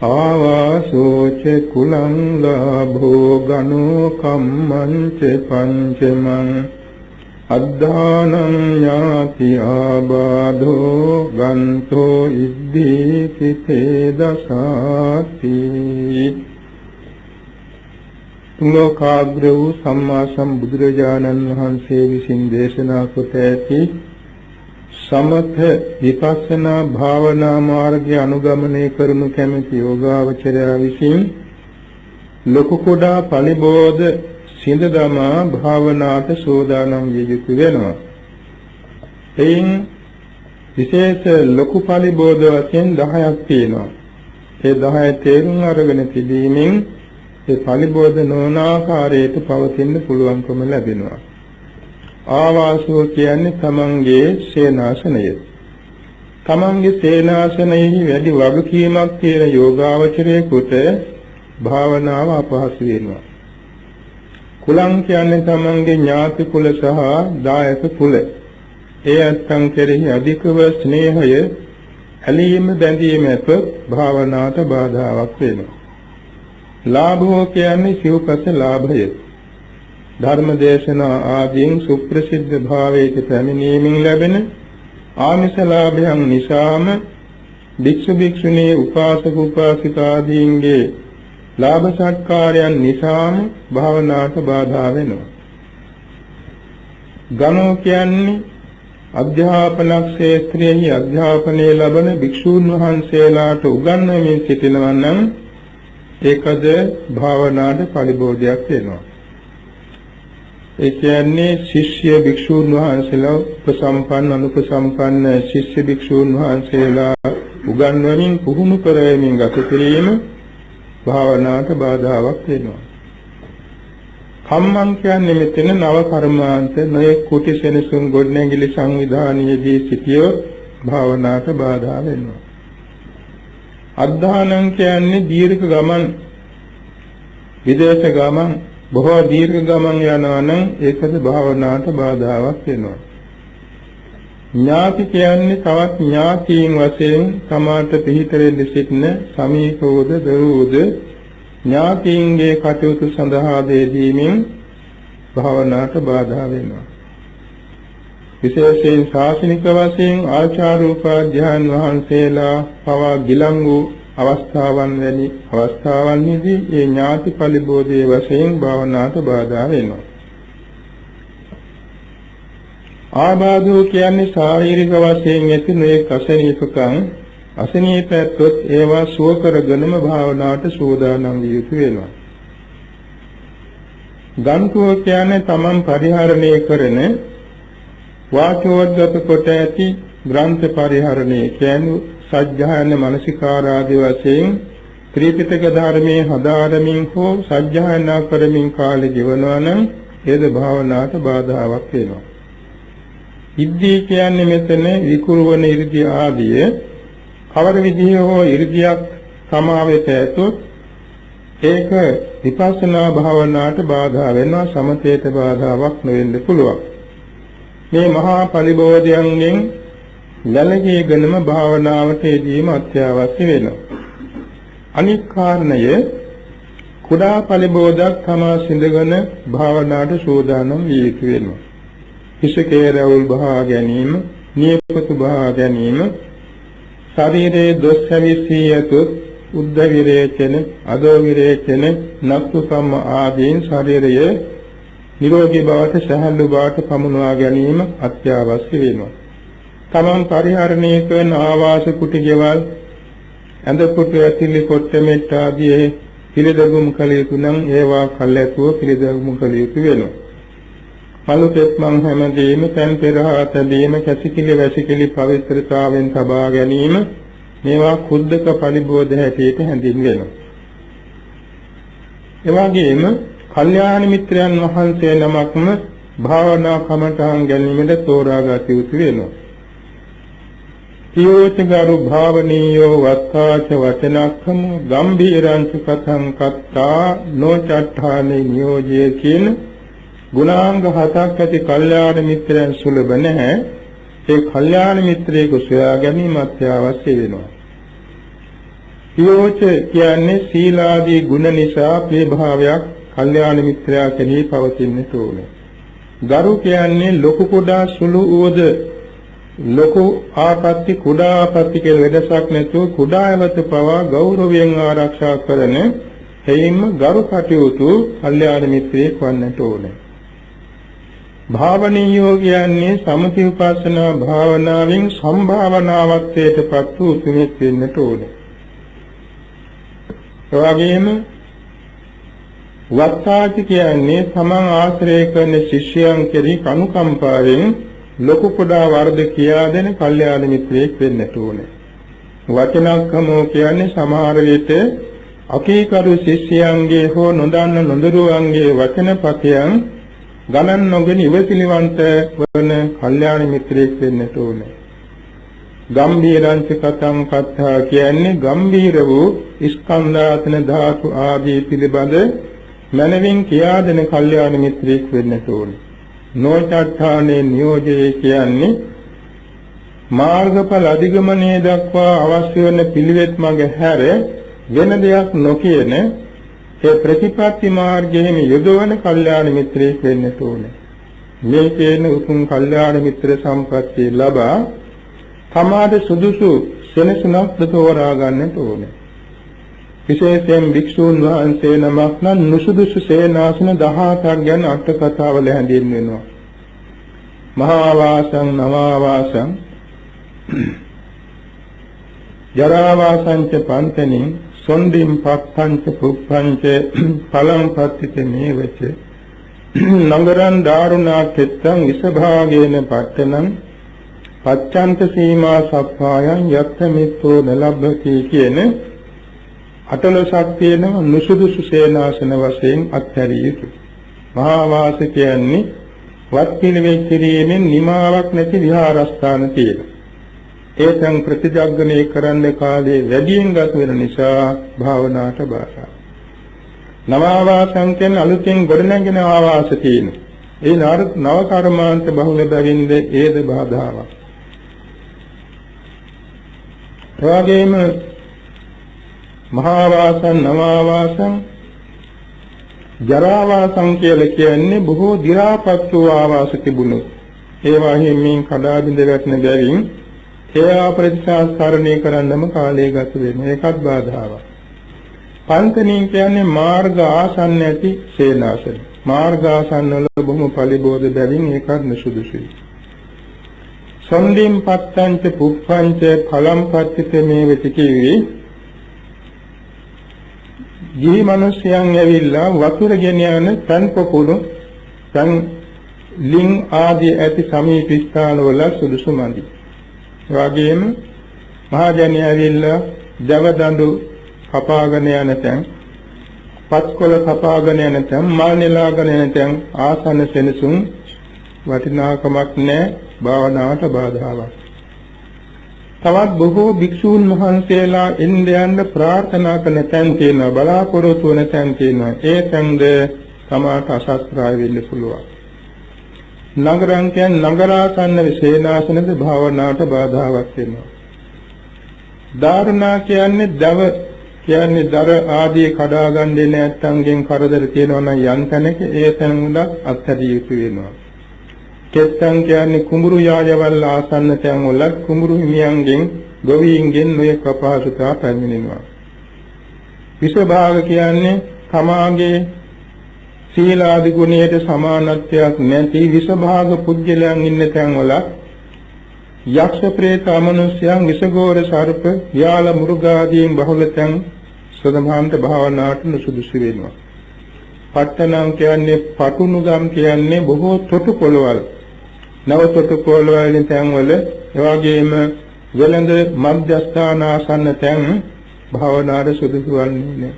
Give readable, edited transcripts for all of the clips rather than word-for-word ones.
ආවාසෝච කුලං ලාභෝ ගනෝ කම්මංච පංචමං අද්ධානං යාති ආබාධෝ ගන්තෝ ඉද්දීති තේදසාති. ලෝකාග්‍ර වූ සම්මා සම්බුදුරජාණන් වහන්සේ විසින් දේශනා කොට ඇති සමථ විපස්සනා භාවනා මාර්ගය අනුගමනය කරනු කැමැති යෝගාවචරයා විසින් ලොකු කුඩා පරිබෝධ සිඳ දමා භාවනාවට සෝදානම් විය යුතු වෙනවා. එයින් විශේෂ ලොකු පරිබෝධ වශයෙන් 10ක් තියෙනවා. ඒ 10 තේරුම් අරගෙන තිබීමෙන් ඒ පරිබෝධ නොවන ආකාරයට පවතින්න පුළුවන්කම ලැබෙනවා. ආවාසෝ කියන්නේ තමන්ගේ සේනාසනය. තමන්ගේ සේනාසනයෙහි වැඩි වගකීමක් තියෙන යෝගාවචරයෙකුට භාවනාව අපහසු වෙනවා. කුලං කියන්නේ තමන්ගේ ඥාති කුල සහ දායක කුල. ඒ අත්ං කෙරෙහි අධිකව ස්නේහය ඇලීම බැඳීම ඇත භාවනාවට බාධාවක් වෙනවා. ලාභෝ කියන්නේ සිව්පස ලාභය. ධර්ම දේශනා ආදීන් සුප්‍රසිද්ධ භාවයට පැමිණීමෙන් ලැබෙන ආමිෂ ලාභයන් නිසාම භික්ෂු භික්ෂුණී උපාසක උපාසිකාදීන්ගේ ලාභ සත්කාරයන් නිසාම භාවනාවට බාධා වෙනවා. ගණෝ කියන්නේ අධ්‍යාපන ක්ෂේත්‍රයේ අධ්‍යාපනය ලබන භික්ෂූන් වහන්සේලාට උගන්වමින් සිටිනවා නම් ඒකද භාවනාවට පරිබෝධයක් වෙනවා. ඒ කියන්නේ ශිෂ්‍ය භික්ෂූන් වහන්සේලා උපසම්පන්න අනුපසම්පන්න ශිෂ්‍ය භික්ෂූන් වහන්සේලා උගන්වමින් පුහුණු කරමින් ගත කිරීම භාවනාවට බාධාවක් වෙනවා. කම්මං කියන්නේ මෙතන නව කර්මාන්ත නොයෙක් කුටි සෙනසුන් ගොඩනැගිලි සංවිධානයේදී සිටියොත් භාවනාවට බාධා වෙනවා. අද්ධානං කියන්නේ දීර්ඝ ගමන් විදේශ ගමන් බොහෝ දීර්ඝ ගමන් යනවා නම් ඒකද භාවනාවට බාධාවක් වෙනවා. ඥාති කියන්නේ තවත් ඥාතීන් වශයෙන් සමාත පිහිටරෙන්න සිටින සමීපවද දරුවෝද ඥාතීන්ගේ කටයුතු සඳහා දෙදීමෙන් භාවනාවට බාධා වෙනවා. විශේෂයෙන් ශාසනික වශයෙන් ආචාර්ය උපාධ්‍යාන වහන්සේලා පවා ගිලන් වූ අවස්ථාවන් වැනි අවස්ථාවන්හිදී ඒ ඥාති පරිබෝධයේ වශයෙන් භාවනාවට බාධා වෙනවා. ආබාධෝ කියන්නේ ශාරීරික වශයෙන් ඇති නොයෙක් අසනීපකම් අසනීපයත්වත් ඒවා සුව කරගෙනම භාවනාවට සූදානම් විය යුතු වෙනවා. ගන්තුව කියන්නේ තමන් පරිහරණය කරන වාචෝද්ගත කොට ඇති ග්‍රන්ථ පරිහරණය කියන්නේ සජ්ජායන මනසිකාර ආදී වශයෙන් ත්‍රිපිටක ධර්මයේ හදාරමින් හෝ සජ්ජායනා කරමින් කාලය ගෙවනවා නම් ඒද භාවනාවට බාධාවක් වෙනවා. ඉද්දී කියන්නේ මෙතන විකුරුවන ඉර්ධිය ආදිය කවර විදිහේ හෝ ඉර්ධියක් සමාවෙත ඇතොත් ඒක විපස්සනා භාවනාවට බාධා වෙනවා, සමතේට බාධාවක් නොවෙන්න පුළුවන්. මේ මහා පරිබෝධයන්ගෙන් ලැබෙගෙනම භාවනාවට යෙදීම අත්‍යවශ්‍ය වෙනවා. අනික් කාරණය කුඩා පරිබෝධයක් තමා සිඳගෙන භාවනාවට සූදානම් විය යුතු වෙනවා. හිසකේ රැවුල් බහා ගැනීම, නියපොතු බහා ගැනීම, ශරීරයේ දොස් හැවිසී යතුත් උද්ධ විරේචන, අදෝ විරේචන, නක්ඛු සම්ම ආදීන් ශරීරයේ නිරෝගී බවට සහල්ු බවට පමුණවා ගැනීම අත්‍යවශ්‍ය වෙනවා. තමන් පරිහරණය කරන ආවාස කුටි ගෙවල්, ඇඳ කුටි ඇතිලි කොට මෙට්ට ආදී පිළිදගුම් කළ යුතු නම් ඒවා කල්ැතුව පිළිදගුම් කළ යුතු වෙනවා. මලු පෙත්මන් හැමදේම තන් පෙරහා තැබීම, කැසිකිලි වැසිකිලි පවිත්‍රතාවෙන් තබා ගැනීම මේවා කුද්දක පරිබෝධ හැටියට හැඳින්වෙනවා. එවාගෙම කල්යාණ මිත්‍රයන් වහන්සේ නමක්ම භාවනා කමඨාන් ගැනීමට තෝරාගත යුතු වෙනවා. පියෝචගරු භාවනීයෝ වත්තාච වචනක්ඛම ගම්භීරංච කතං කත්තා නොචට්ඨානේ නියෝජයේ කියන ගුණාංග 7ක් ඇති කල්යාණ මිත්‍රයන් සුලභ නැහැ. ඒ කල්යාණ මිත්‍රයෙකු සොයා ගැනීම අත්‍යවශ්‍ය වෙනවා. පියෝච කියන්නේ සීලාදී ගුණ නිසා ප්‍රිය භාවයක් කල්යාණ මිත්‍රයා කෙරෙහි පවතින්නට ඕනේ. ගරු කියන්නේ ලොකු කුඩා සුළු උවද ලොකු ආපත්‍ති කුඩා ආපත්‍ති කියලා වෙනසක් නැතුව කුඩායවත පවා ගෞරවයෙන් ආරක්ෂා කරන හේයින්ම ගරු කටයුතු කල්යාණ මිත්‍රයෙක් වන්නට ඕනේ. භාවනීයෝ කියන්නේ සමථ විපස්සනා භාවනාවෙන් සම්භාවනාවත්වයටපත් වූ උතුමෙක් වෙන්නට ඕනේ. එවැගේම වත්තාච කියන්නේ තමන් ආශ්‍රය කරන ශිෂ්‍යයන් කෙරෙහි අනුකම්පාවෙන් ලොකු කුඩා වර්ධ කියා දෙන කල්යාණ මිත්‍රයෙක් වෙන්නට ඕනේ. වචනක්කමෝ කියන්නේ සමහර විට අකීකරු ශිෂ්‍යයන්ගේ හෝ නොදන්න නොදරුවන්ගේ වචනපතයන් ගණන් නොගෙන ඉවසිලිවන්ත වන කල්යාණ මිත්‍රයෙක් වෙන්නට ඕනේ. ගම්භීරංච කතං කත්තා කියන්නේ ගම්භීර වූ ස්කන්ධාතන ධාතු ආදී පිළිබඳ මනවින් කියා දෙන කල්යාණ මිත්‍රයෙක් වෙන්නට ඕනේ. නොචත්තානේ නියෝජයේ කියන්නේ මාර්ගඵල අධිගමනයේ දක්වා අවශ්‍ය වන පිළිවෙත් මඟ හැර වෙන දෙයක් නොකියන ඒ ප්‍රතිපත්ති මාර්ගයේම යොදවන කල්යාණ මිත්‍රයෙක් වෙන්නට ඕනේ. මේ කියන උතුම් කල්යාණ මිත්‍ර සම්පත්තිය ලබා තමාට සුදුසු සෙනසුනක් තෝරා ගන්නට ඕනේ. විශේෂයෙන් භික්ෂූන් වහන්සේ නමක් නම් නුසුදුසු සේනාසන 17ක් ගැන අට කතාවල හැඳින්වෙනවා. මහා වාසං නමා වාසං ජරා වාසංච පන්තනින් සොණ්ඩින් පත්තංච පුප්පංච පලං පත්තිත මේවච නගරං දාරුණා කෙත්තං විසභාගේන පත්තනං පච්ඡන්ත සීමා සප්පායං යත්ත මිත්තෝ නලබ්බති කියන අටලොසක් තියෙන නුසුදුසු සේනාසන වශයෙන් අත්හැරිය යුතුයි. මහා වාස කියන්නේ වත් පිළිවෙත් කිරීමෙන් නිමාවක් නැති විහාරස්ථාන තියෙනවා. ඒතන් ප්‍රතිජග්ගණය කරන්න කාලේ වැඩියෙන් ගත වෙන නිසා භාවනාවට බාධා. නවාවාසං කියන අලුතෙන් ගොඩනැගෙන ආවාස තියෙනවා. ඒ නව කර්මාන්ත බහුල බැවින්ද ඒද බාධාවක්. එවැගේම මහා වාසං නවාවාසං ජරා වාසං කියලා කියන්නේ බොහෝ දි รา පත් වූ ආවාස තිබුණු. ඒවා හිමින් කඩා බිඳ වැටෙන බැවින් ඒවා ප්‍රතිසංස්කරණය කරන්නම කාලය ගත වෙනවා. ඒකත් බාධාවක්. පන්තනින් කියන්නේ මාර්ග ආසන්න ඇති සේනාසන. මාර්ග ආසන්න වල බොහොම පරිබෝධ බැවින් ඒකත් නුසුදුසුයි. සොණ්ඩින් පත්තංච පුප්පංච ඵලම් පත්තිත මේ වෙතිකී ජී මිනිසයන් ඇවිල්ලා වතුර ගෙන යන තන් පොකුණු තන් ලිං ආදී ඇති සමීප ස්ථාන වල සුදුසු මදි. එවැගේම මහජනය ඇවිල්ලා දව දඬු කපාගෙන යන තැන් පත්කොළ කපාගෙන යන තැන් මල් නෙලාගෙන යන තැන් ආසන්න සෙනසුන් වටිනාකමක් නැහැ. භාවනාවට බාධාවක්. තවත් බොහෝ භික්ෂූන් වහන්සේලා ඉන්ද්‍රයන්ට ප්‍රාර්ථනා කරන තැන් තියෙනවා, බලාපොරොත්තු වන තැන් තියෙනවා. ඒ තැන්ද තමාට අසස්ත්‍රාය වෙන්න පුළුවන්. නගරං කියන්නේ නගරාසන්න විශේෂාසනද භාවනාවට බාධාවක් වෙනවා. දාරුණා කියන්නේ දව කියන්නේ දර ආදී කඩා ගන්න දෙන නැත්තන්ගෙන් කරදර තියෙනවා නම් යන් තැනක ඒ තැන් උඩ අත්හැරිය යුතු වෙනවා. කෙත්තං කියන්නේ කුඹුරු යායවල් ආසන්න තැන් වල කුඹුරු හිමියන්ගෙන් ගොවීන්ගෙන් නොයෙක් අපහසුතා පැමිණෙනවා. විසභාග කියන්නේ තමාගේ සීලාදි ගුණයට සමානත්වයක් නැති විසභාග පුජ්‍යලයන් ඉන්න තැන් වල යක්ෂ ප්‍රේත අමනුෂ්‍යයන් විසගෝර සර්ප යාල මුර්ගාදීන් බහුල තැන් සදමහන්ත භාවනාවට නුසුදුසු වෙනවා. පට්ටනම් කියන්නේ පටුනුගම් කියන්නේ බොහෝ තොටු පොළවල් නව තොටු පොළවල් තැන් වල එවාගෙම වෙළඳ මධ්‍යස්ථාන ආසන්න තැන් භාවනාවට සුදුසු වන්නේ නැහැ.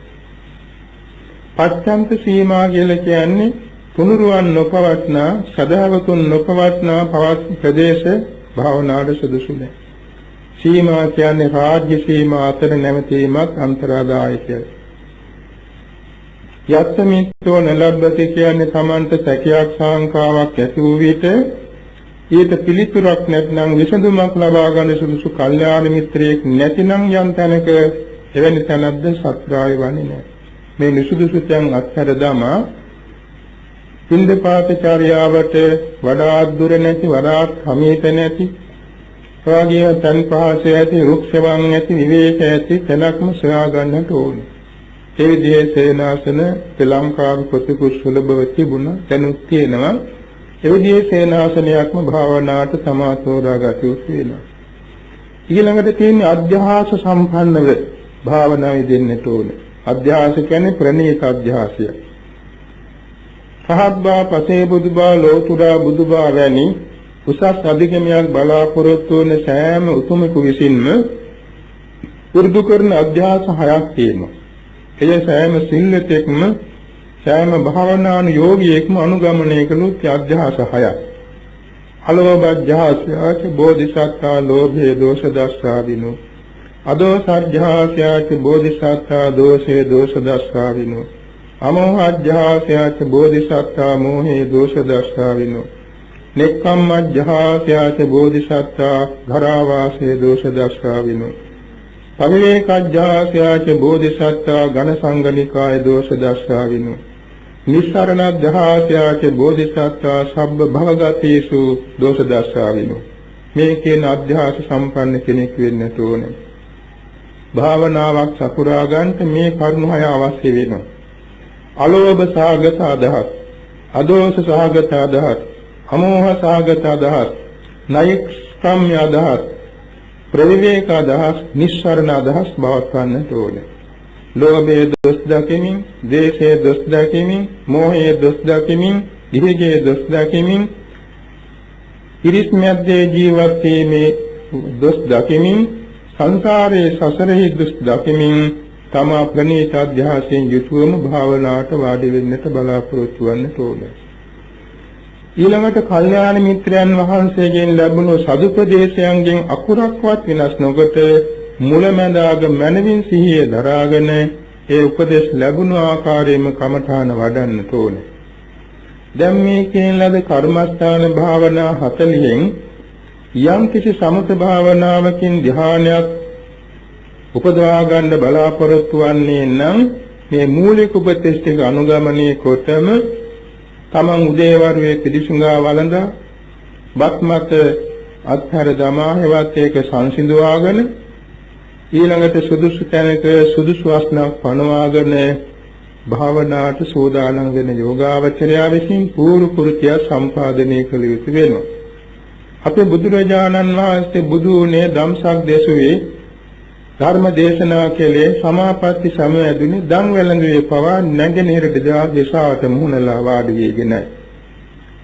පච්ඡන්ත සීමා කියලා කියන්නේ තුනුරුවන් නොපවත්නා සදාවතුන් නොපවත්නා පවත් ප්‍රදේශ භාවනාවට සුදුසු නැහැ. සීමා කියන්නේ රාජ්‍ය සීමා අතර නැවතීමක් අන්තරාදායකයි. යත්තමිත්තෝ නලබ්බති කියන්නේ තමන්ට සැකයක් සංකාවක් ඇති වූ විට ඊට පිළිතුරක් නැත්නම් විසඳුමක් ලබා ගන්න සුදුසු කල්යාණ මිත්‍රයෙක් නැතිනම් යම් තැනක එවැනි තැනක්ද සත්‍රාය වන්නේ නැහැ. මේ නිසුදුසු තැන් අත්හැර දමා පින්දපාතචාරියාවට වඩා දුර නැති වඩා සමීප නැති රාගිය තන් පහසේ ඇති රුක්ෂවන් ඇති විවේක ඇති තැනක්ම සොයා ගන්නට ඕනේ. ඒ විදිහේ සේනාසන ශ්‍රී ලංකාවේ ප්‍රතිකුත් සුලභව තිබුණා දැනුත් තියෙනවා. ඒ විදිහේ සේනාසනයක්ම භාවනාවට සමාතෝරාගත යුතු වෙනවා. ඊළඟට තියෙන අධ්‍යාස සම්පන්නව භාවනාවේ දෙන්නට ඕනේ. අධ්‍යාස කියන්නේ ප්‍රණීත අධ්‍යාසය. සහබ්බා පසේ බුදුබා ලෝතුරා බුදුබා වැනි උසස් අධිගමයක් බලාපොරොත්තු වන සෑම උතුමෙකු විසින්ම පුරුදු කරන අධ්‍යාස හයක් තියෙනවා. එය සෑම සිල්ලතෙක්ම සෑම භාවනානුයෝගියෙක්ම අනුගමනය කළ අධ්‍යාස හයක්. අලෝභ අධ්‍යාසයච බෝධිසත්තා ලෝභයේ දෝෂ දස්සාවිනු. අදෝස අධ්‍යාසයච බෝධිසත්තා දෝෂයේ දෝෂ දස්සාවිනු. අමෝහ අධ්‍යාසයච බෝධිසත්තා මෝහයේ දෝෂ දස්සාවිනු. නෙක්ඛම්ම අධ්‍යාසයච බෝධිසත්තා ධරාවාසයේ දෝෂ දස්සාවිනු. පවිවේක අධ්‍යාසයච බෝධිසත්තා ඝන සංගනිකාය දෝෂ දස්සාවිනු. නිස්සරණ අධ්‍යාසයච බෝධිසත්තා සබ්බ භවගතේසු දෝෂ දස්සාවිනු. මේ කියන අධ්‍යාස සම්පන්න කෙනෙක් වෙන්නට ඕනේ. භාවනාවක් සපුරා ගන්නට මේ කරුණු හය අවශ්‍ය වෙනවා. අලෝභ සාගත අදහස්, අදෝෂ සාගත අදහස්, අමෝහ සාගත අදහස්, නෛෂ්ක්‍රම්‍ය අදහස්, ප්‍රවිවේක අදහස්, නිස්සරණ අදහස් බවත්වන්නට ඕනේ. ලෝභයේ දොස් දකිමින්, ද්වේෂයේ දොස් දකිමින්, මෝහයේ දොස් දකිමින්, දිවිගේ දොස් දකිමින්, ඉරිස් මැද්දේ ජීවත් වීමේ දොස් දකිමින්, සංසාරයේ සසරෙහි දොස් දකිමින් තමා ප්‍රණීත අධ්‍යාසයෙන් යුතුවම භාවනාවට වාඩි වෙන්නට බලාපොරොත්තු වන්නට ඕනේ. ඊළඟට කල්යාණ මිත්‍රයන් වහන්සේගෙන් ලැබුණු සදුපදේශයන්ගෙන් අකුරක්වත් වෙනස් නොකොට මුලැමැදාග මනවින් සිහියේ දරාගෙන ඒ උපදේශ ලැබුණු ආකාරයෙන්ම කමඨාන වඩන්නට ඕනේ. දැන් මේ කියන ලද කර්මස්ථාන භාවනා 40න් යම් කිසි සමත භාවනාවකින් ධ්‍යානයක් උපදවා ගන්න බලාපොරොත්තු වන්නේ නම් මේ මූලික උපදේශ ටික අනුගමනය කොටම තමන් උදේවරුේ පිළිසුඟා වළඳා බත් මත අත්හැර දමා හෙවත් ඒක සංසිඳවාගෙන ඊළඟට සුදුසු තැනක සුදුසු අස්නක් පනවාගෙන භාවනාවට සෝදානම් වෙන යෝගාවචරයා විසින් පූර්ව කෘත්‍ය සම්පාදනය කළ යුතු වෙනවා. අපේ බුදුරජාණන් වහන්සේ බුදුනේ ධම්සක් දේශුවේ ධර්ම දේශනා කළේ සමාපatti සමයදුනේ දන් වැළඳුවේ පවා නැගෙනහිර දිශාවට මුහුණලා වාඩි වීගෙනයි.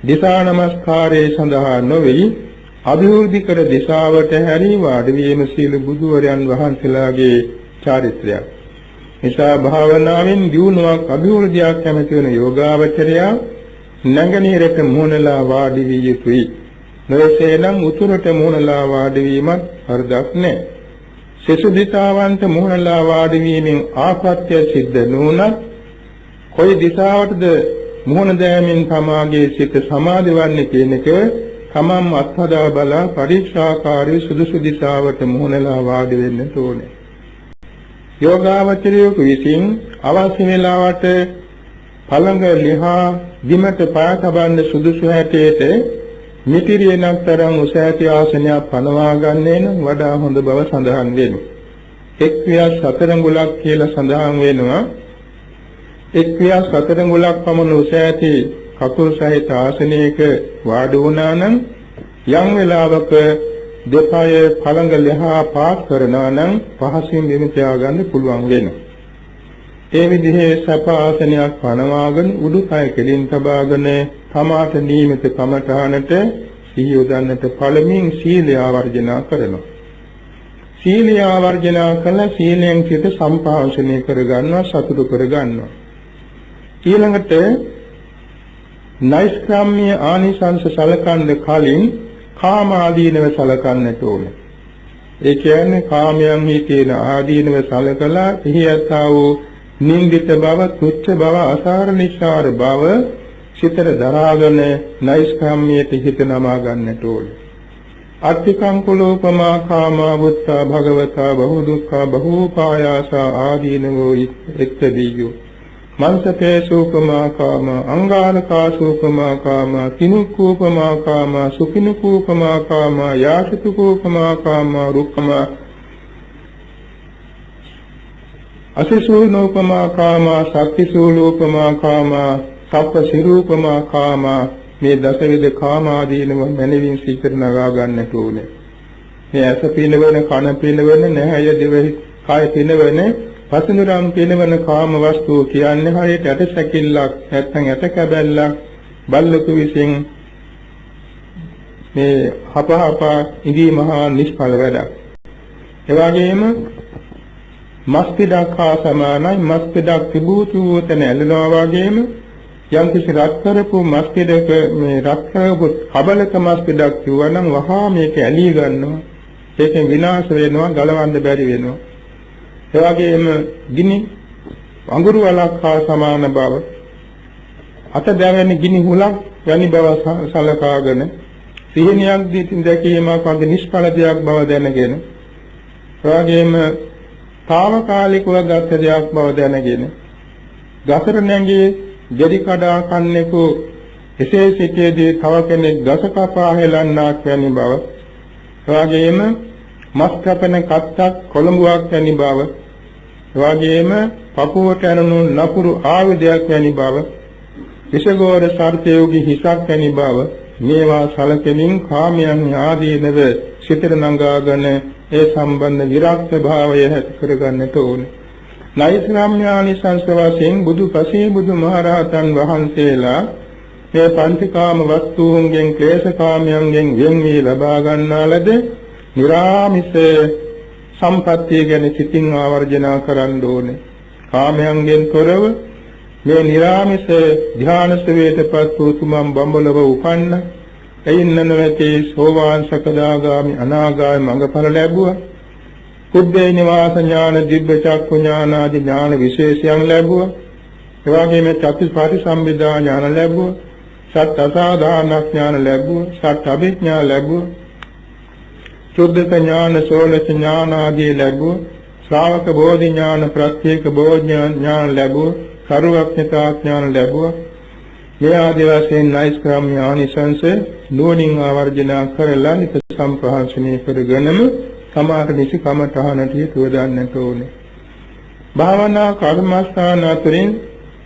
දිශා නමස්කාරයේ සඳහා නොවේ අභිවෘද්ධි කර දිශාවට හැරී වාඩි වීම සීල බුදුවරයන් වහන්සේලාගේ චාරිත්‍රයක්. නිසා භාවනාවෙන් දියුණුවක් අභිවෘද්ධියක් කැමති වෙන යෝගාවචරයා නැගෙනහිරට මුහුණලා වාඩි විය යුතුයි. නොවේසේනම් උතුරට මුහුණලා වාඩි වීමත් හරියක් නැහැ. සෙසු දිශාවන්ට මුහුණලා වාඩි වීමෙන් ආපත්‍ය සිද්ධ නොවුනත් කොයි දිශාවටද මුහුණ දෑමෙන් තමාගේ සිත සමාධි වන්නේ කියන එක තමන්ම අත්හදා බලා පරික්ෂාකාරී සුදුසු දිශාවට මුහුණලා වාඩි වෙන්න ඕනේ. යෝගාවචරයෙකු විසින් අවශ්‍ය වේලාවට පළඟ ලිහා බිමට පය තබන්න සුදුසු හැටියට මිතිරියනක් තරම් උස ඇති ආසනයක් පනවා ගන්නේ නම් වඩා හොඳ බව සඳහන් වෙනවා. එක් ක්‍රියාස් හතර ගුලක් කියලා සඳහන් වෙනවා. එක් ක්‍රියාස් හතර ගුලක් පමණ උස ඇති කකුල් සහිත ආසනයක වාඩි වුණා නම් යම් වෙලාවක දෙපය පළඟ ලෙහා පාත් කරනවා නම් පහසින් බිම තියාගන්න පුළුවන් වෙනවා. ඒ විදිහේ සප ආසනයක් පනවාගෙන උඩුකය කෙලින් තබාගෙන තමාට නියමිත කමඨානට සිහිය යොදන්නට පළමුවෙන් සීලය ආවර්ජනා කරනවා. සීලය ආවර්ජනා කළ සීලෙන් සිත සම්පාදනය කරගන්නවා, සතුටු කරගන්නවා. ඊළඟට නෛෂ්ක්‍රම්‍ය ආනිසංස සලකන්න කලින් කාම ආදීනව සලකන්නට ඕනේ. ඒ කියන්නේ කාමයන්හි තියෙන ආදීනව සලකලා එහියතා වූ නින්දිත බව, තුච්ඡ බව, අසාර නිස්සාර බව සිතට දරාගෙන නෛෂ්ක්‍රම්‍යයට හිත නමා ගන්නට ඕනේ. අත්තිකං කුලෝපමා කාමා වුත්තා භගවතා බහු දුක්ඛා බහූපායාසා ආදීනවෝ එක්තදීයෝ මන්සපේසූපමා කාමා අංගාරකාසූපමා කාමා කිනුක්කූපමා කාමා සුඛිනුක්කූපමා කාමා යාසිතුකූපමා කාමා රුක්ඛමා අසිසූනෝපමා කාමා සක්තිසූලෝපමා කාමා සප්පසිරූපමා කාමා මේ දසවිධ කාමාදීනව මනවින් සිතට නගා ගන්නට ඕනේ. මේ ඇස පිනවන, කන පිනවන, නැහැය දිවයි කාය පිනවන, පසුනුරම් පිනවන කාම වස්තු කියන්නේ හරියට ඇට සැකිල්ලක් නැත්නම් ඇට කැබැල්ලක් බල්ලෙකු විසින් මේ හපහපා ඉදී මහා නිෂ්ඵල වැඩක්. ඒ වගේම මස් පිටක් හා සමානයි. මස් පිටක් තිබූ තැන ඇලෙනවා වගේම යම් කිසි රත් කරපු මස් පිටක මේ රත් කරපු කබලක මස් පිටක් කිව්වනම් වහා මේක ඇලී ගන්නවා. ඒකෙන් විනාශ වෙනවා, ගලවන්න බැරි වෙනවා. ඒ වගේම ගිනි අඟුරු වලක් හා සමාන බව, අත දැවෙන ගිනි හුලක් වැනි බව සලකාගෙන සිහිනියක් දැකීමක් වගේ නිෂ්ඵල දෙයක් බව දැනගෙන, ඒ වගේම తాවකාලිකව ගත දෙයක් බව දැනගෙන, ගසර නැගී ජඩි කඩා කන්නේකෝ එසේ සිටියේදී තව කෙනෙක් ගස කපා හෙලන්නාක් වැනි බව, එවාගෙම මස් කපන කත්තක් කොළඹුවක් වැනි බව, එවාගෙම පපුවට ඇනුණු නපුරු ආයුධයක් වැනි බව, විෂගෝර සර්පයෝගී හිසක් වැනි බව, මේවා සලකමින් කාමයන් ආදීනව සිතට නංගාගෙන ඒ සම්බන්ධ විරක්ත භාවය ඇති කරගන්නට ඕනේ. නෛෂ්ක්‍රම්‍යානිසංස වශයෙන් බුදුපසේ බුදුමහරහතන් වහන්සේලා මේ පංචකාම වස්තුන්ගෙන් ක්ලේශකාමයන්ගෙන් වෙන් වී ලබා ගන්නා ලද නිරාමිස සම්පත්තිය ගැන සිතින් ආවර්ජනා කරන්න ඕනේ. කාමයන්ගෙන් තොරව මේ නිරාමිස ධ්‍යාන සවේතපත් වූ තුමන් බඹලව උපන්න එයින් නැති සෝවාන් සකදාගාමි අනාගාමි මඟඵල ලැබුවා. කුබ්බේ නිවාස ඥාන, දිබ්බ චක්ඛු ඥාන ආදී ඥාන විශේෂයන් ලැබුවා. ඒ වගේම චතුස්පාටි සම්බිදා ඥාන ලැබුවා. සත් අසාධාරණ ඥාන ලැබුවා. සත් අභිඥා ලැබුවා. සුද්ධක ඥාන, සෝලක ඥාන ආදී ලැබුවා. ශ්‍රාවක බෝධි ඥාන, ප්‍රත්‍යේක බෝධි ඥාන ලැබුවා. කරුවක්ඥතා ඥාන ලැබුවා. මේ ආදී වශයෙන් නෛෂ්ක්‍රම්‍ය ආනිසංස නුවණින් ආවර්ජනා කරලා නිත සම්ප්‍රහාසනය කරගෙනම සමාධි නිසි කමඨහනට යොදන්නට ඕනේ. භාවනා කර්මස්ථාන අතරින්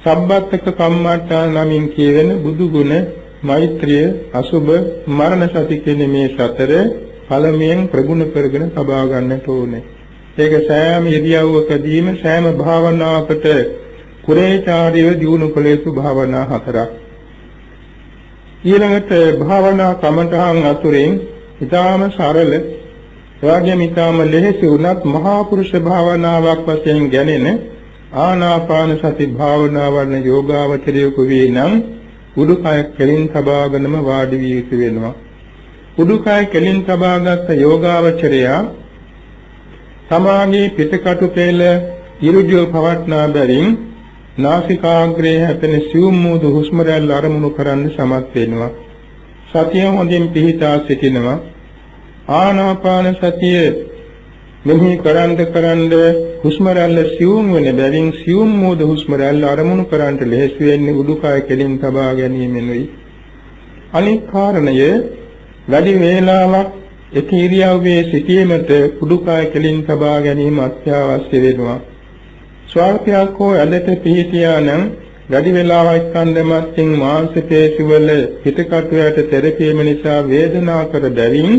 සබ්බත්තක කම්මඨාන නමින් කියවෙන බුදු ගුණ, මෛත්‍රිය, අසුබ, මරණ සති කියන මේ සතර පළමුවෙන් ප්‍රගුණ කරගෙන තබා ගන්නට ඕනේ. ඒක සෑම ඉරියව්වකදීම සෑම භාවනාවකට කුරේචාර්යව දියුණු කළ යුතු භාවනා හතරක්. ඊළඟට භාවනා කමඨහන් අතුරින් ඊටාම සරල, එවාගෙම ඊටාම ලෙහෙසි වුණත් මහා පුරුෂ භාවනාවක් වශයෙන් ගැනෙන ආනාපාන සති භාවනාවන යෝගාවචරයෙකු වේ නම් උඩුකය කෙලින් තබාගෙනම වාඩි විය යුතු වෙනවා. උඩුකය කෙලින් තබාගත් යෝගාවචරයා සමාගයේ පිටකටු පෙළ ඉරුජුව පවත්නා බැවින් නාසිකාග්‍රේ හැපෙන සියුම් මූදු හුස්ම රැල්ල අරමුණු කරන්න සමත් වෙනවා. සතිය හොඳින් පිහිටා සිටිනවා. ආනාපාන සතිය මෙහි කරන්ද හුස්ම රැල්ල සියුම් වෙන බැවින් සියුම් මූදු හුස්ම රැල්ල අරමුණු කරන්නට ලෙහෙසි වෙන්නේ උඩුකය කෙලින් තබා ගැනීමෙනුයි. අනික් කාරණය වැඩි වේලාවක් එක ඉරියව්වේ සිටීමට උඩුකය කෙලින් තබා ගැනීම අත්‍යවශ්‍ය වෙනවා. ස්වල්පයක් හෝ ඇදට පිහිටියා නම් වැඩි වේලාවක් කන්දමත්ින් මාංශ පේශිවල පිටකටුවට තෙරපීම නිසා වේදනා කර බැවින්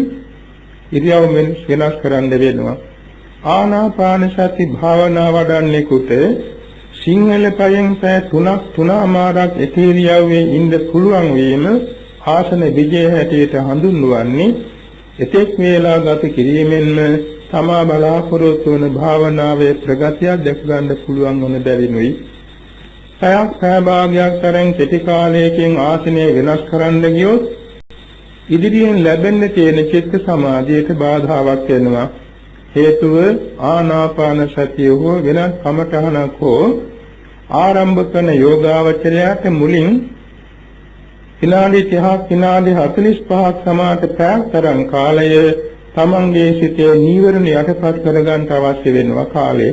ඉරියව් වෙනස් කරන්න වෙනවා. ආනාපාන සති භාවනා වඩන්නෙකුට සිංහල පයෙන් පැය 3මාරක් එක ඉරියව්වේ ඉන්න පුළුවන් වීම ආසන විජය හැටියට හඳුන්වන්නේ එතෙක් වේලා ගත කිරීමෙන්ම තමා බලාපොරොත්තු වන භාවනාවේ ප්‍රගතියක් දැක ගන්න පුළුවන් වන බැවිනුයි. පැයක් සහභාගයක් තරම් කෙටි කාලයකින් ආසනය වෙනස් කරන්න ගියොත් ඉදිරියෙන් ලැබෙන්න තියෙන චිත්ත සමාධියට බාධාවක් වෙනවා. හේතුව ආනාපාන සතිය හෝ වෙනත් කමඨහනක් හෝ ආරම්භ කරන යෝගාවචරයට මුලින් විනාඩි 30ක් විනාඩි 45ක් සමාත පැයතරම් කාලය තමන්ගේ සිතේ නීවරණ යටපත් කරගන්න අවශ්‍ය වෙනවා කාලේ.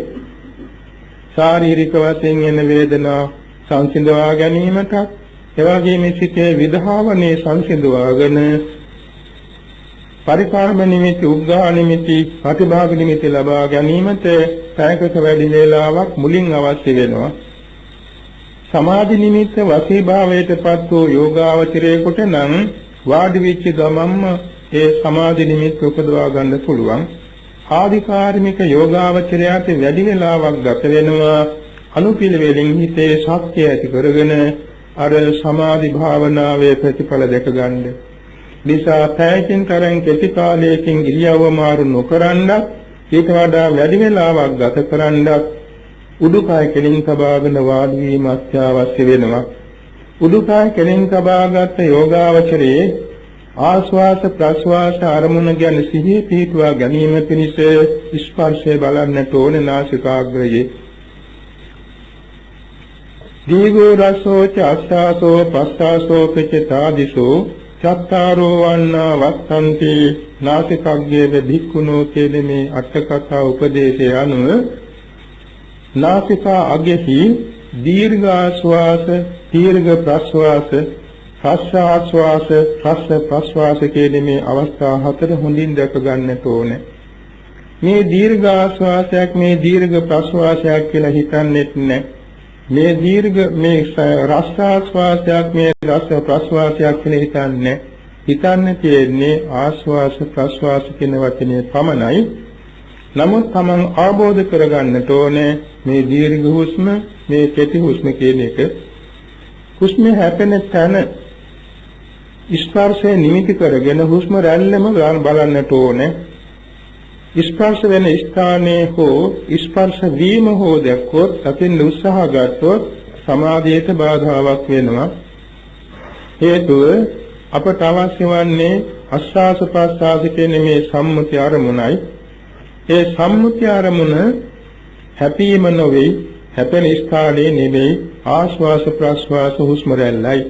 ශාරීරික වශයෙන් එන වේදනා සංසිඳවා ගැනීමට, එවැගේම සිතේ විධාවනේ සංසිඳවාගෙන පරිකාරම නිමිති, උග්ඝා නිමිති, ප්‍රතිභාග නිමිති ලබා ගැනීමට පැයකට වැඩි වේලාවක් මුලින් අවශ්‍ය වෙනවා. සමාධි නිමිත්ත වශීභාවයටපත් වූ යෝගාවචරයෙකුට නම් වාඩි වෙච්ච ගමන්ම ඒ සමාධි නිමිත්ත උපදවා ගන්න පුළුවන්. ආධිකාර්මික යෝගාවචරයට වැඩි වේලාවක් ගත වෙනවා අනුපිළිවෙලින් හිතේ ශක්තිය ඇති කරගෙන අර සමාධි භාවනාවේ ප්‍රතිඵල දැක ගන්න. නිසා පැයකින් තරම් කෙටි කාලයකින් ඉරියව්ව මාරු නොකරනත් ඊට වඩා වැඩි වේලාවක් ගත කරන්නත් උඩුකය කෙලින් තබාගෙන වාඩි වීම අත්‍යවශ්‍ය වෙනවා. උඩුකය කෙලින් තබාගත් යෝගාවචරයේ ආස්වාස ප්‍රස්වාස අරමුණ ගැන සිහිය පිහිටුවා ගැනීම පිණිස ස්පර්ශය බලන්නට ඕන නාසිකාග්‍රයේ. දීඝෝ රසෝ චාස්තාසෝ පස්තාසෝ පිචතාදිසෝ චත්තාරෝ වන්නා වත්තන්ති නාසිකග්ගේ භික්ඛුනෝ කියන මේ අට කතා උපදේශය අනුව නාසිකා අගෙහි දීර්ඝ ආශ්වාස දීර්ඝ ප්‍රශ්වාස රස ආශ්වාස රස ප්‍රශ්වාස කියන මේ අවස්ථා හතර හොඳින් දැක ගන්නට ඕනේ. මේ දීර්ඝ ආශ්වාසයක් මේ දීර්ඝ ප්‍රශ්වාසයක් කියලා හිතන්නේත් නැහැ. මේ දීර්ඝ මේ රස ආශ්වාසයක් මේ රස ප්‍රශ්වාසයක් කියලා හිතන්නේ. හිතන්න තියෙන්නේ ආශ්වාස ප්‍රශ්වාස කියන වචනේ පමණයි. නමුත් Taman අවබෝධ කරගන්නට ඕනේ මේ දීර්ඝ හුස්ම මේ කෙටි හුස්ම කියන එක. හුස්ම හැපෙන තැන ස්පර්ශය නිමිති කරගෙන හුස්ම රැල්ලම බලන්නට ඕනේ. ස්පර්ශ වෙන ස්ථානයේ හෝ ස්පර්ශ වීම හෝ දැක්කොත් අපින් උත්සාහ ගත්තොත් සමාධියට බාධාවක් වෙනවා. හේතුව අපට අවශ්‍ය වන්නේ ආස්වාස ප්‍රස්වාස කියන මේ සම්මුති අරමුණයි. ඒ සම්මුති අරමුණ හැපීම නොවේ, හැපෙන ස්ථානයේ නෙමෙයි ආශ්වාස ප්‍රශ්වාස හුස්ම රැල්ලයි.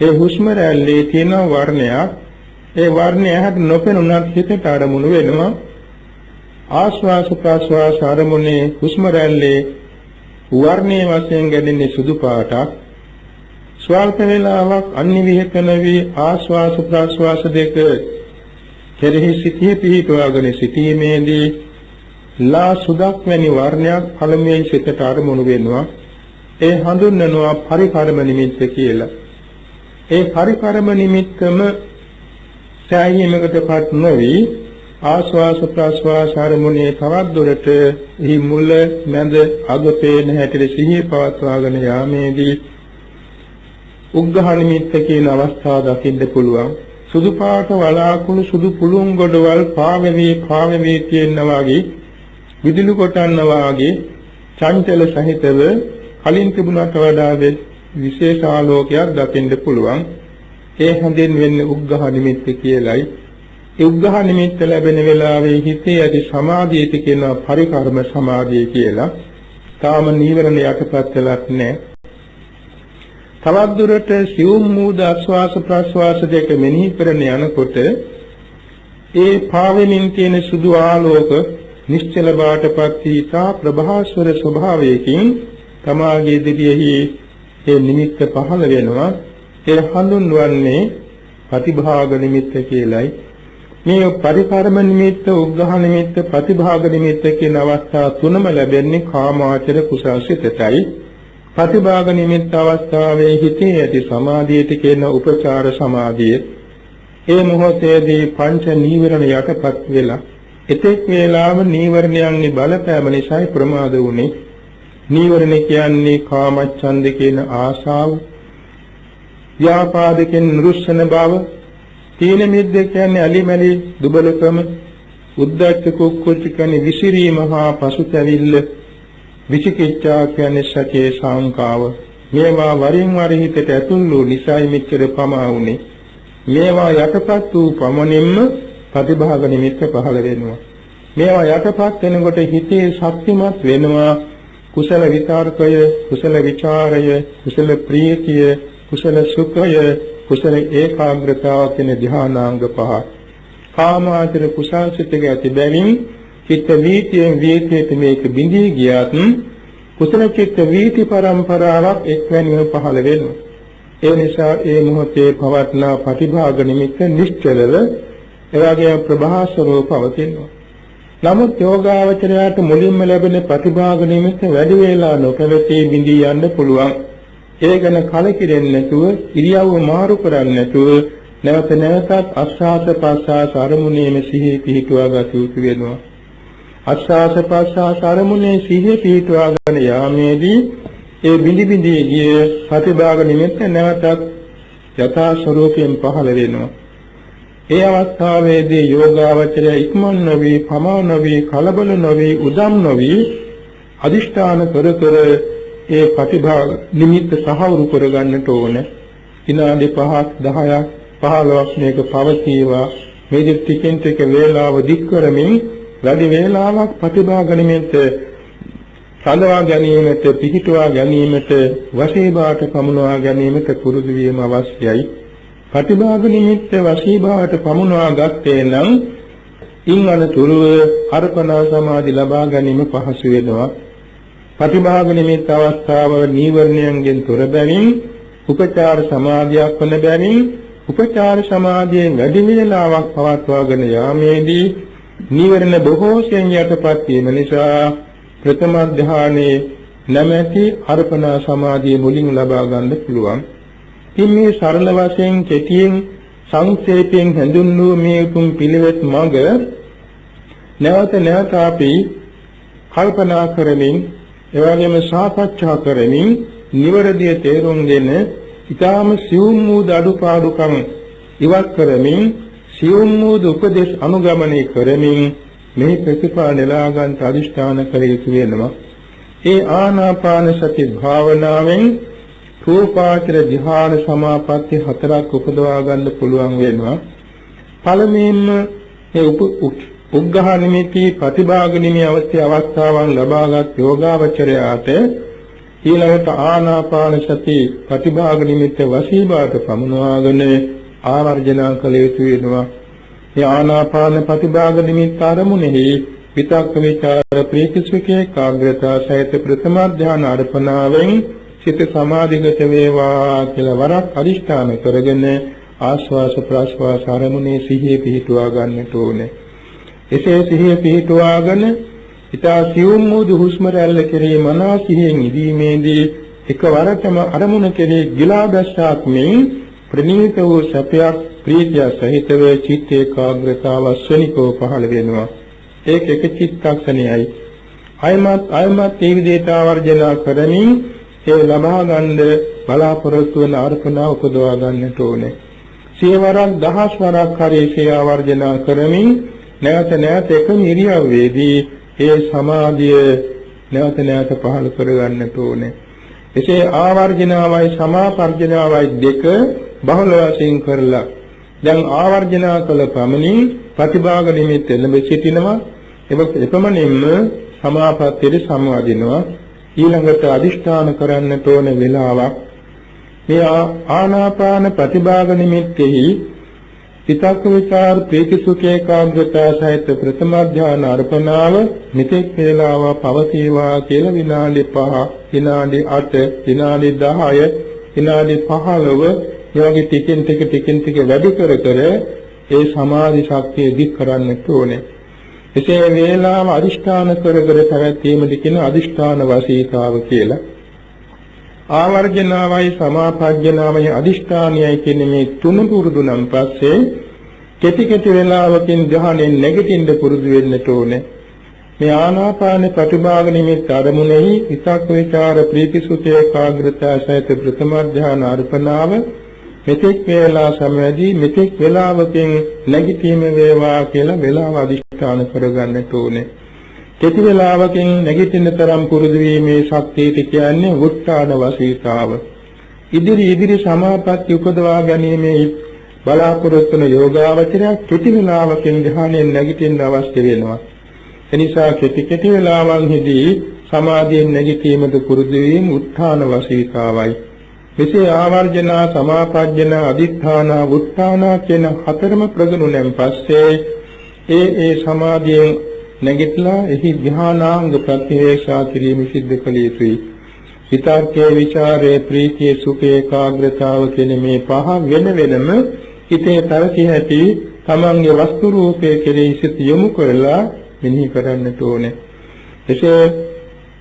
ඒ හුස්ම රැල්ලේ තියෙන වර්ණයක්, ඒ වර්ණය හැට නොපෙනුනත් හිතට අරමුණු වෙනවා. ආශ්වාස ප්‍රශ්වාස අරමුණේ හුස්ම රැල්ලේ වර්ණයේ වශයෙන් ගැදෙන්නේ සුදු පාටක්. ස්වල්ප වේලාවක් අනිවිහෙතන වී ආශ්වාස ප්‍රශ්වාස දෙක කෙරෙහි සිටියේ පිහිටුවාගෙන සිටීමේදී ලා සුදක් වැනි වර්ණයක් පළමුවෙන් සිතට අරමුණු වෙනවා. ඒ හඳුන්වනවා පරිකර්ම නිමිත්ත කියලා. ඒ පරිකර්ම නිමිත්තම සෑහීමකටපත් නොවි ආශ්වාස ප්‍රශ්වාස අරමුණේ තවත් දුරට එහි මුල මැද අග පේන හැටියට සිහිය පවත්වාගෙන යාමේදී උග්ඝහ නිමිත්ත කියන අවස්ථාව දකින්න පුළුවන්. සුදු පාට වලාකුළු සුදු පුළුන් ගොඩවල් පාවෙවි තියෙනවා වගේ විදුලි කොටන්නා වගේ චංචල සහිතව කලින් තිබුණට වඩා විශේෂ ආලෝකයක් දකින්න පුළුවන්. ඒ හඳින් වෙන්නේ උග්ඝහ නිමිත්ත කියලයි. ඒ උග්ඝහ නිමිත්ත ලැබෙන වෙලාවේ හිතේ ඇති සමාධියට කියන පරිකර්ම සමාධිය කියලා. තාම නීවරණ යටපත් වෙලක් නැහැ. තවත් දුරට සියුම් මූද ආශ්වාස ප්‍රශ්වාස දෙක මෙනෙහි කරන යනකොට ඒ පාවෙමින් තියෙන සුදු ආලෝක නිශ්චල බාටපත් වීතා ප්‍රභාස්වර ස්වභාවයකින් තමාගේ ඉදිරියෙහි ඒ නිමිත්ත පහළ වෙනවා. ඒ හඳුන්වන්නේ ප්‍රතිභාග නිමිත්ත කියලයි. මේ පරිකර්ම නිමිත්ත, උග්ඝහ නිමිත්ත, ප්‍රතිභාග නිමිත්ත කියන අවස්ථා තුනම ලැබෙන්නේ කාමාචර කුසල් සිතටයි. ප්‍රතිභාග නිමිත්ත අවස්ථාවේ හිතේ ඇති සමාධියට කියන උපචාර සමාධිය. ඒ මොහොතේදී පංච නීවරණ යටපත් වෙලා එතෙක් වේලාව නීවරණයන්ගේ බලපෑම නිසා ප්‍රමාද වුනේ. නීවරණ කියන්නේ කාමච්ඡන්ද කියන ආශාව, ව්‍යාපාදයෙන් නුරුස්සන බව, තීන මිද්ද කියන්නේ අලිමැලි දුබලකම, උද්ධච්ච කුක්කුච්ච කියන්නේ විසිරීම හා පසුතැවිල්ල, විචිකිච්ඡා කියන්නේ සැකේ සංකාව. මේවා වරින් වර හිතට ඇතුල් වූ නිසායි මෙච්චර පමා වුනේ. මේවා යටපත් වූ පමණින්ම ප්‍රතිභාග නිමිත්ත පහළ වෙනවා. මේවා යටපත් වෙනකොට හිතේ ශක්තිමත් වෙනවා. කුසල විචාරකය, කුසල විචාරය, කුසල ප්‍රීතිය, කුසල සුඛය කුසල ඒකාග්‍රතාව කියන ධානාංග පහ. කාමාචර කුසාසිතක ඇති බැවින් චිත්ත වීතියෙන් වීතියට මේක බිඳී ගියත් කුසල චිත්ත වීති පරම්පරාවක් එක්වැනිව පහළ වෙනවා. ඒ නිසා ඒ මොහොතේ පවත්නා ප්‍රතිභාග නිමිත්ත නිශ්චලව එවාගේ ප්‍රභාස්වරව පවතිනවා. නමුත් යෝගාවචරයට මුලින්ම ලැබෙන ප්‍රතිභාග නිමිත්ත වැඩි වේලා නොපැවතී බිඳී යන්න පුළුවන්. ඒ ගැන කලකිරෙන්නේ නැතුව ඉරියව්ව මාරු කරන්නේ නැතුව නැවත නැවතත් ආස්වාස ප්‍රස්වාස අරමුණේම සිහිය පිහිටුවා ගත යුතු වෙනවා. ආස්වාස ප්‍රස්වාස අරමුණේ සිහිය පිහිටුවා ගන්න යාමේදී ඒ බිඳි බිඳී ගිය ප්‍රතිභාග නිමිත්ත නැවතත් යථා ස්වરૂපයෙන් පහළ වෙනවා. ඒ අවස්ථාවේදී යෝගාවචරය ඉක්මන් නොවි, පමා නොවි, කලබල නොවි, උදම් නොවි අදිෂ්ඨාන කර කර ඒ ප්‍රතිභාග නිමිත්ත සහවුරු කරගන්නට ඕනේ. විනාඩි 5ක් 10ක් 15ක් මේක පවතිවා. මේ ටිකෙන් ටික වේලාව දික් කරමින් වැඩි වේලාවක් ප්‍රතිභාග නිමිත්ත සඳවා ගැනීමට, පිහිටුවා ගැනීමට, වශීභාවට පමුණවා ගැනීමට පුරුදු වීම අවශ්‍යයි. ප්‍රතිභාග නිමිත්ත වශීභාවට පමුණවා ගත්තේ නම් ඉන් අනතුරුව අර්පණා සමාධි ලබා ගැනීම පහසු වෙනවා. ප්‍රතිභාග නිමිත්ත අවස්ථාව නීවරණයන්ගෙන් තොර බැවින් උපචාර සමාධියක් වන බැවින් උපචාර සමාධියෙන් වැඩි වේලාවක් පවත්වාගෙන යාමේදී නීවරණ බොහෝසෙන් යටපත් වීම නිසා ප්‍රථම ධානයේ නැමැති අර්පණා සමාධිය මුලින් ලබා ගන්න පුළුවන්. ඉතින් මේ සරල වශයෙන් කෙටියෙන් සංක්ෂේපයෙන් හඳුන්වූ මේ උතුම් පිළිවෙත් මඟ නැවත නැවත අපි කල්පනා කරමින් එවැගේම සාකච්ඡා කරමින් නිවැරදිව තේරුම්ගෙන ඊටාම සියුම් වූ අඩුපාඩුකම් ඉවත් කරමින් සියුම් වූ උපදේශ අනුගමනය කරමින් මේ ප්‍රතිපා නෙලා ගන්න අධිෂ්ඨාන කර යුතු වෙනවා. ඒ ආනාපාන සති භාවනාවෙන් රූපාචර ධ්‍යාන සමාපatti 4ක් උපදවා ගන්න පුළුවන් වෙනවා. පළමුවෙන්ම මේ උග්ඝහ නිමිති ප්‍රතිභාග නිමි අවස්ථාවන් ලබාගත් යෝගාවචරයාට ඊළඟට ආනාපාන සති ප්‍රතිභාග නිමිත්ත වශීභාවට පමුණවාගෙන ආවර්ජනා කළ යුතු වෙනවා. මේ ආනාපාන ප්‍රතිභාග නිමිත්ත අරමුණෙහි විතක්ක විචාර ප්‍රීතිසුඛේ කාග්‍රතා සහිත ප්‍රථම ධ්‍යාන අර්පණාවෙන් සිත සමාධිගත වේවා කියලා වරක් අදිෂ්ඨාන කරගෙන ආස්වාස ප්‍රාස්වාස අරමුණේ සිහිය පිහිටුවා ගන්නට ඕනේ. එසේ සිහිය පිහිටුවාගෙන ඊතා සියුම් වූ හුස්ම රැල්ල කෙරෙහි මනා සිහියෙන් ඉදීමේදී එකවරටම අරමුණ කෙරෙහි ගිලා බැස්සක් මෙන් ප්‍රණීත වූ සැපයක් ප්‍රීතිය සහිතව චිත්ත ඒකාග්‍රතාව ස්වනිකව පහළ වෙනවා. ඒක එක චිත්තක්ෂණයයි. අයමත් ඒ විදිහට ආවර්ජනා කරමින් ඒ ලබා ගන්න බලාපොරොත්තු වන අර්පණා උපදවා ගන්නට ඕනේ. සියවරක් දහස් වරක් හරි ඒ ආවර්ජනා කරමින් නැවත නැවත එකම ඉරියව්වේදී ඒ සමාධිය නැවත නැවත පහළ කර ගන්නට ඕනේ. එසේ ආවර්ජනාවයි සමාපර්ජනාවයි දෙක බහුල වශයෙන් කරලා දැන් ආවර්ජනා කළ පමණින් ප්‍රතිභාග නිමිත්ත එළඹ සිටිනවා. එපමණින්ම සමාපත්තියට සමවදිනවා. ඊළඟට අදිෂ්ඨාන කරන්නට ඕන වේලාවක් මේ ආනාපාන ප්‍රතිභාග නිමිත්තෙහි විතක්ක විචාර ප්‍රීතිසුඛ ඒකාග්‍රතාව සහිත ප්‍රථම ධ්‍යාන අර්පණාව මෙතෙක් වේලාව පවතිවා කියලා විනාඩි 5 විනාඩි 8 විනාඩි 10 විනාඩි 15 යෝගී ටිකෙන් ටික වැඩි කර ඒ සමාධි ශක්තිය දික් කරන්නට ඕනේ. එසේ වේලාව අදිෂ්ඨාන කර පැවැත්වීමදී කියන අදිෂ්ඨාන වශීතාව කියලා. ආවර්ජනාවයි සමාපජ්ජනාවයි අදිෂ්ඨානයයි කියන මේ තුන පුරුදු නම් පස්සේ කෙටි වේලාවකින් ධ්‍යානෙන් නැගිටින්න පුරුදු වෙන්නට ඕනේ. මේ ආනාපාන ප්‍රතිභාග නිමිත්ත අරමුණෙහි විතක්ක විචාර ප්‍රීතිසුඛ ඒකාග්‍රතාව සහිත ප්‍රථම ධ්‍යාන අර්පණාව මෙතෙක් වේලා සමවැදී මෙතෙක් වේලාවකින් නැගිටීම වේවා කියලා වේලාව අදිෂ්ඨාන කරගන්නට ඕනේ. කෙටි වේලාවකින් නැගිටින තරම් පුරුදු වීමේ ශක්තියට කියන්නේ උත්සාහන වශීතාව. ඉදිරි සමාපatti උපදවා ගැනීමේ බලාපොරොත්තු වන යෝගාවචරය කෙටි වේලාවකින් ධ්‍යානයෙන් නැගිටින්න අවශ්‍ය වෙනවා. එනිසා කෙටි වේලාවන්හිදී සමාධියෙන් නැගිටීමට පුරුදු වීම උත්සාහන වශීතාවයි. මෙසේ ආවර්ජන, සමාපජ්ජන, අදිඨාන, උත්ථාන කියන හතරම ප්‍රගුණයෙන් පස්සේ ඒ සමාධියෙන් නැගිටලා එහි ධ්‍යානාංග ප්‍රතිවේක්ෂා කිරීම සිද්ධ කළ යුතුයි. විතර්කයේ, ਵਿਚාරයේ, ප්‍රීතියේ, සුඛයේ, ඒකාග්‍රතාව කියන මේ පහ වෙන වෙනම හිතේ තරකී ඇති තමන්ගේ වස්තු රූපයේ කෙරෙහි සිත යොමු කරලා මෙනෙහි කරන්නට ඕනේ. එසේ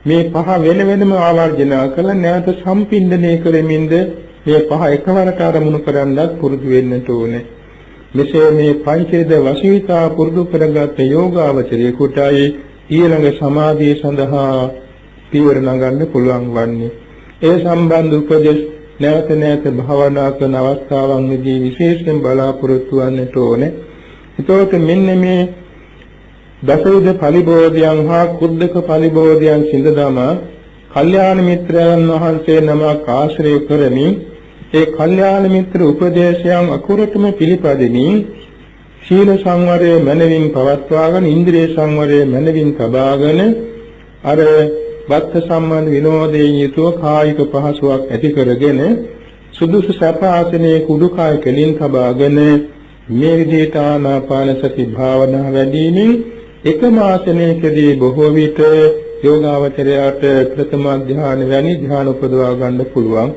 මේ පහ වෙන වෙනම ආවර්ජන කළ නැවත සම්පින්දනය කරමින්ද මේ පහ එකවරට අරමුණු කරන්නත් පුරුදු වෙන්නට ඕනේ. මෙසේ මේ පංචේද වශීතා පුරුදු කරගත් යෝගාවචරයෙකුටයි ඊළඟ සමාධිය සඳහා පියවර නගන්න පුළුවන් වන්නේ. ඒ සම්බන්ධ උපදෙස් නැවත නැවත භාවනා කරන අවස්ථාවන්දී විශේෂයෙන් බලාපොරොත්තු වන්නට ඕනේ. ඒතකොට මෙන්න මේ දසවිධ පරිබෝධයන් හා කුද්දක පරිබෝධයන් සිඳදම කල්යාණ මිත්‍රයන් වහන්සේ නමක් ආශ්‍රය කරමින් ඒ කල්යාණ මිත්‍ර උපදේශයන් අකුරටම පිළිපදිමින් සීල සංවරය මනවින් පවත්වාගෙන ඉන්ද්‍රිය සංවරය මනවින් තබාගෙන අර බද්ධ සම්බන්ධ විනෝදයෙන් යුතුව කායික පහසුවක් ඇති කරගෙන සුදුසු සැප ආසනයේ කුඩුකය කෙලින් තබාගෙන මේ විදිහට ආනාපාන සති භාවනාව වැඩිමින් එකම ආසනයකදී බොහෝ විට යෝගාවචරයට ප්‍රථම ධ්‍යාන වැනි ධ්‍යාන උපදවා ගන්න පුළුවන්.